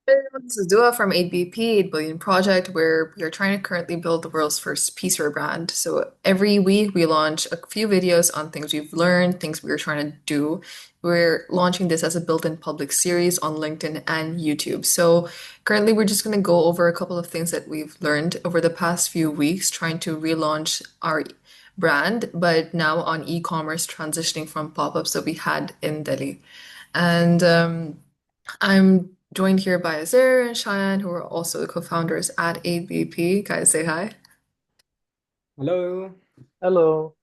This is Dua from 8BP, 8 Billion Project, where we are trying to currently build the world's first Peacewear brand. So every week we launch a few videos on things we've learned, things we are trying to do. We're launching this as a built-in public series on LinkedIn and YouTube. So currently we're just going to go over a couple of things that we've learned over the past few weeks, trying to relaunch our brand, but now on e-commerce, transitioning from pop-ups that we had in Delhi. And I'm joined here by Uzair and Shayan, who are also the co-founders at ABP. Guys, say hi. Hello. Hello.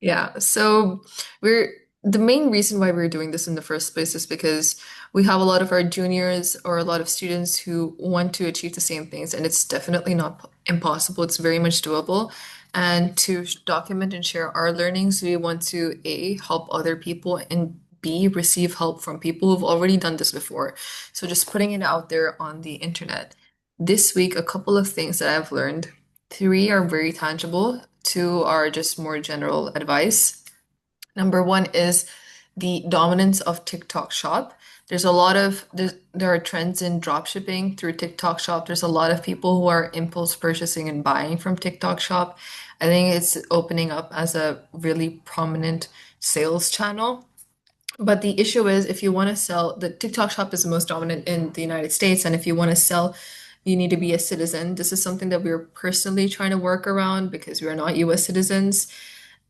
Yeah, so we're the main reason why we're doing this in the first place is because we have a lot of our juniors or a lot of students who want to achieve the same things, and it's definitely not impossible. It's very much doable. And to document and share our learnings, we want to A, help other people, and B, receive help from people who've already done this before. So just putting it out there on the internet. This week, a couple of things that I've learned. Three are very tangible, two are just more general advice. Number one is the dominance of TikTok Shop. There are trends in drop shipping through TikTok Shop. There's a lot of people who are impulse purchasing and buying from TikTok Shop. I think it's opening up as a really prominent sales channel. But the issue is if you want to sell, the TikTok Shop is the most dominant in the United States, and if you want to sell, you need to be a citizen. This is something that we're personally trying to work around because we are not US citizens.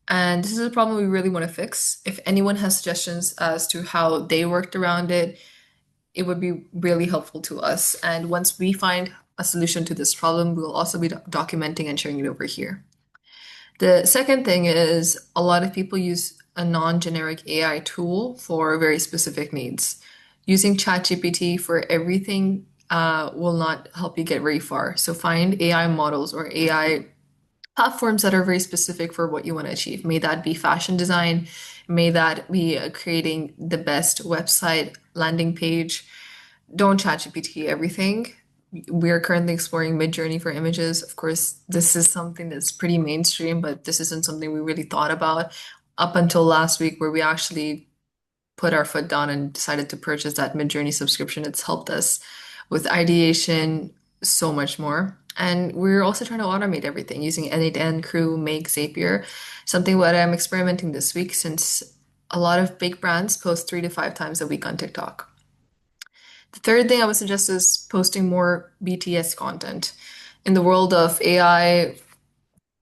And this is a problem we really want to fix. If anyone has suggestions as to how they worked around it, it would be really helpful to us. And once we find a solution to this problem, we'll also be documenting and sharing it over here. The second thing is a lot of people use a non-generic AI tool for very specific needs. Using ChatGPT for everything will not help you get very far. So find AI models or AI platforms that are very specific for what you want to achieve. May that be fashion design, may that be creating the best website landing page. Don't ChatGPT everything. We are currently exploring Midjourney for images. Of course, this is something that's pretty mainstream, but this isn't something we really thought about up until last week, where we actually put our foot down and decided to purchase that Midjourney subscription. It's helped us with ideation so much more. And we're also trying to automate everything using N8N, Crew, Make, Zapier, something what I'm experimenting this week since a lot of big brands post 3 to 5 times a week on TikTok. The third thing I would suggest is posting more BTS content. In the world of AI,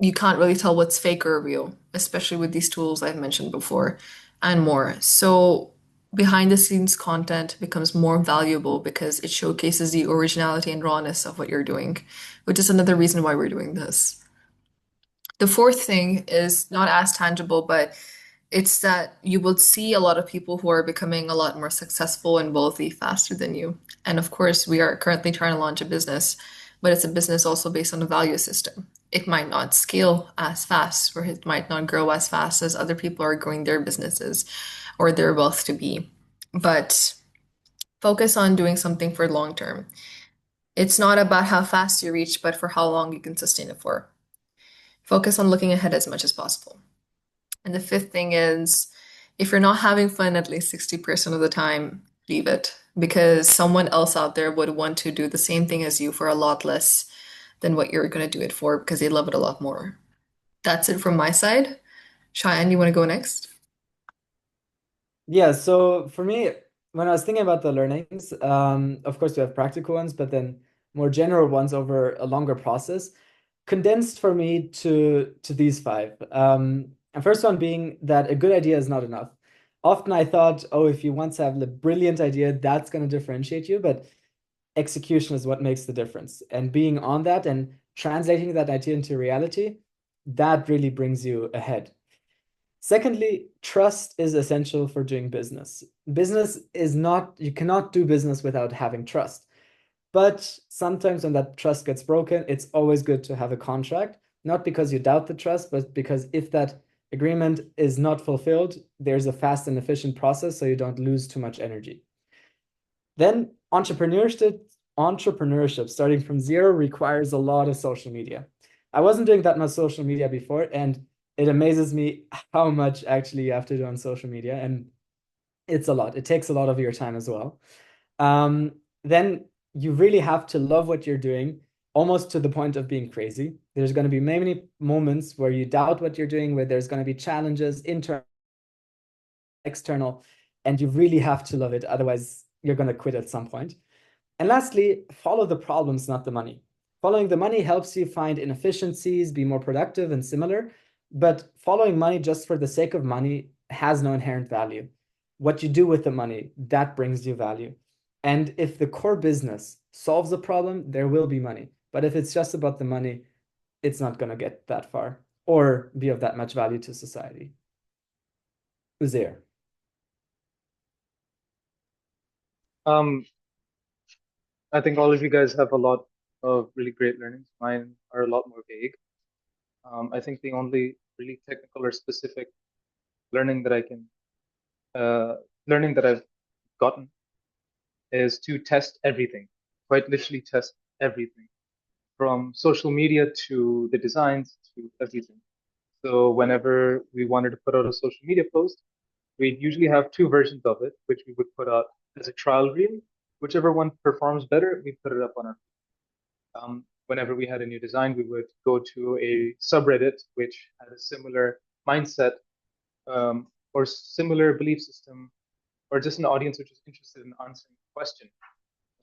you can't really tell what's fake or real, especially with these tools I've mentioned before and more. So behind the scenes content becomes more valuable because it showcases the originality and rawness of what you're doing, which is another reason why we're doing this. The fourth thing is not as tangible, but it's that you will see a lot of people who are becoming a lot more successful and wealthy faster than you. And of course, we are currently trying to launch a business, but it's a business also based on a value system. It might not scale as fast, or it might not grow as fast as other people are growing their businesses or their wealth to be. But focus on doing something for long term. It's not about how fast you reach, but for how long you can sustain it for. Focus on looking ahead as much as possible. And the fifth thing is if you're not having fun at least 60% of the time, leave it because someone else out there would want to do the same thing as you for a lot less than what you're going to do it for because they love it a lot more. That's it from my side. Cheyenne, you want to go next? Yeah, so for me, when I was thinking about the learnings, of course we have practical ones, but then more general ones over a longer process, condensed for me to these five. And first one being that a good idea is not enough. Often I thought, oh, if you once have a brilliant idea, that's going to differentiate you, but execution is what makes the difference. And being on that and translating that idea into reality, that really brings you ahead. Secondly, trust is essential for doing business. Business is not, you cannot do business without having trust. But sometimes when that trust gets broken, it's always good to have a contract, not because you doubt the trust, but because if that agreement is not fulfilled, there's a fast and efficient process so you don't lose too much energy. Then entrepreneurship starting from zero requires a lot of social media. I wasn't doing that much social media before, and it amazes me how much actually you have to do on social media, and it's a lot. It takes a lot of your time as well. Then you really have to love what you're doing, almost to the point of being crazy. There's going to be many moments where you doubt what you're doing, where there's going to be challenges, internal, external, and you really have to love it. Otherwise, you're going to quit at some point. And lastly, follow the problems, not the money. Following the money helps you find inefficiencies, be more productive and similar, but following money just for the sake of money has no inherent value. What you do with the money, that brings you value. And if the core business solves a problem, there will be money. But if it's just about the money, it's not going to get that far or be of that much value to society. Uzair. Um, I think all of you guys have a lot of really great learnings. Mine are a lot more vague. I think the only really technical or specific learning that I can uh, learning that I've gotten is to test everything, quite literally test everything, from social media to the designs to everything. So whenever we wanted to put out a social media post, we'd usually have two versions of it, which we would put out as a trial reel. Whichever one performs better, we put it up on our. Whenever we had a new design, we would go to a subreddit which had a similar mindset or similar belief system, or just an audience which was interested in answering the question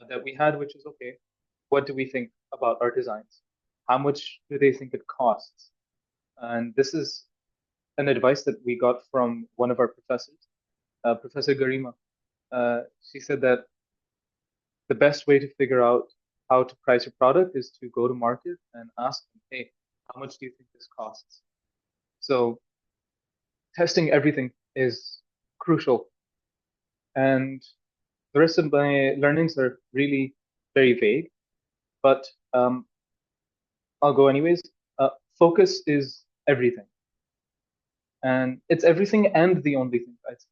that we had, which is okay, what do we think about our designs? How much do they think it costs? And this is an advice that we got from one of our professors, Professor Garima. She said that the best way to figure out how to price your product is to go to market and ask them, hey, how much do you think this costs? So testing everything is crucial. And the rest of my learnings are really very vague, but I'll go anyways. Focus is everything. And it's everything and the only thing, right?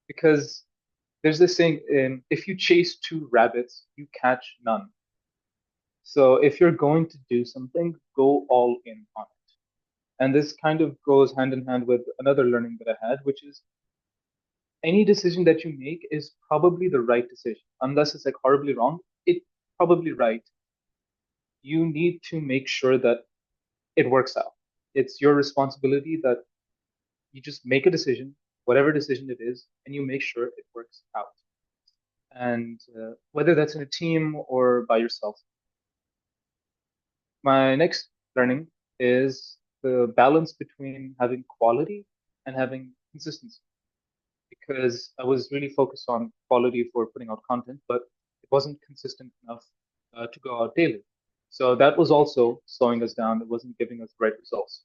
Because there's this saying, if you chase two rabbits, you catch none. So if you're going to do something, go all in on it. And this kind of goes hand in hand with another learning that I had, which is any decision that you make is probably the right decision. Unless it's like horribly wrong, it's probably right. You need to make sure that it works out. It's your responsibility that you just make a decision, whatever decision it is, and you make sure it works out. And whether that's in a team or by yourself. My next learning is the balance between having quality and having consistency. Because I was really focused on quality for putting out content, but it wasn't consistent enough to go out daily. So that was also slowing us down. It wasn't giving us the right results.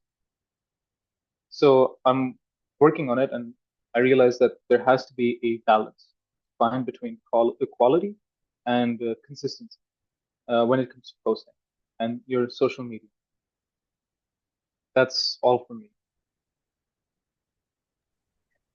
So I'm working on it, and I realized that there has to be a balance fine between quality and consistency when it comes to posting and your social media. That's all for me.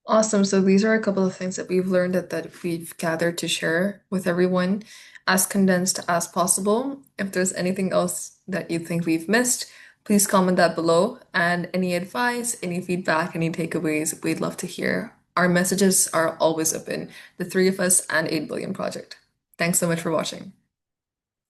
Awesome. So these are a couple of things that we've learned that we've gathered to share with everyone as condensed as possible. If there's anything else that you think we've missed, please comment that below. And any advice, any feedback, any takeaways, we'd love to hear. Our messages are always open, the three of us and 8 Billion Project. Thanks so much for watching.